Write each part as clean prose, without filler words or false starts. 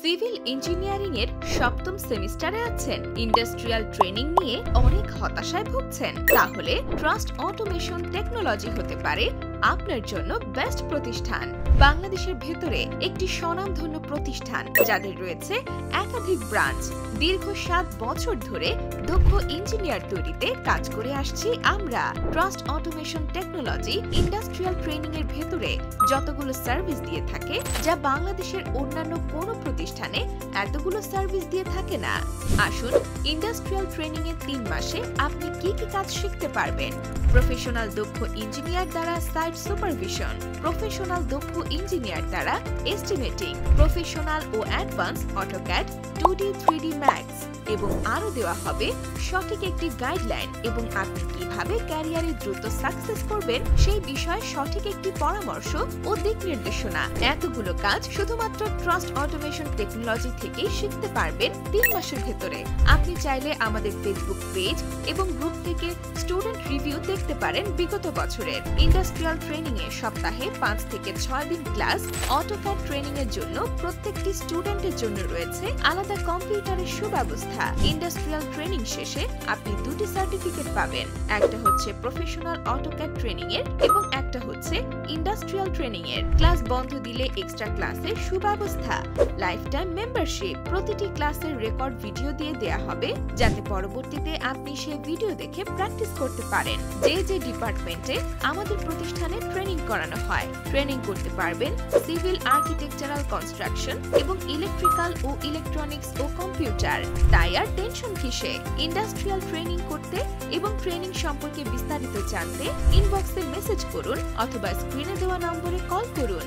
Civil engineering এর সপ্তম সেমিস্টারে আছেন, ইন্ডাস্ট্রিয়াল ট্রেনিং নিয়ে অনেক হতাশায় ভুগছেন, তাহলে ট্রাস্ট অটোমেশন টেকনোলজি হতে পারে আপনার জন্য বেস্ট প্রতিষ্ঠান। বাংলাদেশের ভেতরে একটি স্বনামধন্য প্রতিষ্ঠান যাদের রয়েছে একাধিক ব্রাঞ্চ। দীর্ঘ 7 বছর ধরে দক্ষ ইঞ্জিনিয়ার তৈরিতে কাজ করে আসছি আমরা। Trust automation technology industrial training এর ভেতরে যতগুলো সার্ভিস দিয়ে থাকে, যা বাংলাদেশের অন্যান্য কোনো প্রতিষ্ঠানে এতগুলো সার্ভিস দিয়ে থাকে না। আসুন, ইন্ডাস্ট্রিয়াল ট্রেনিং এর 3 মাসে আপনি কি কি কাজ শিখতে পারবেন। প্রফেশনাল দক্ষ ইঞ্জিনিয়ার দ্বারা সাইট সুপারভিশন, প্রফেশনাল দক্ষ ইঞ্জিনিয়ার দ্বারা এস্টিমেটিং, প্রফেশনাল ও advance autocad, 2D 3D max এবং আরো দেওয়া হবে সঠিক একটি গাইডলাইন এবং আপনি কিভাবে ক্যারিয়ারে দ্রুত সাকসেস করবেন সেই বিষয়ে সঠিক একটি পরামর্শ ও দিক নির্দেশনা। এতগুলো কাজ শুধুমাত্র ট্রাস্ট অটোমেশন টেকনোলজি থেকেই শিখতে পারবেন 3 মাসের ভেতরে। আপনি চাইলে আমাদের ফেসবুক পেজ এবং গ্রুপ থেকে স্টুডেন্ট রিভিউ দেখতে পারেন বিগত বছরের। ইন্ডাস্ট্রিয়াল ট্রেনিং এ সপ্তাহে 5 থেকে 6 দিন ক্লাস। অটোক্যাড ট্রেনিং এর জন্য প্রত্যেকটি স্টুডেন্টের জন্য রয়েছে আলাদা কম্পিউটারের সুব্যবস্থা। ইন্ডাস্ট্রিয়াল ট্রেনিং শেষে আপনি 2টি সার্টিফিকেট পাবেন, একটা হচ্ছে প্রফেশনাল অটোক্যাড ট্রেনিং এর এবং একটা হচ্ছে ইন্ডাস্ট্রিয়াল ট্রেনিং এর। ক্লাস বন্ধ দিলে এক্সট্রা ক্লাসের সুব্যবস্থা, লাইফ টাইম মেম্বারশিপ, প্রতিটি ক্লাসের রেকর্ড ভিডিও দিয়ে দেয়া হবে যাতে পরবর্তীতে আপনি সেই ভিডিও দেখে প্র্যাকটিস করতে পারেন। যে ডিপার্টমেন্টে আমাদের প্রতিষ্ঠানে ট্রেনিং করানো হয়, ট্রেনিং করতে পারবেন সিভিল, আর্কিটেকচারাল, কনস্ট্রাকশন এবং ইলেকট্রিক্যাল ও ইলেকট্রনিক্স ও কম্পিউটার। তাই আর টেনশন কিসে? ইন্ডাস্ট্রিয়াল ট্রেনিং করতে এবং ট্রেনিং সম্পর্কে বিস্তারিত জানতে ইনবক্সে মেসেজ করুন অথবা স্ক্রিনে দেওয়া নম্বরে কল করুন।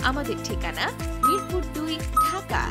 আমাদের ঠিকানা মিরপুর 2, ঢাকা।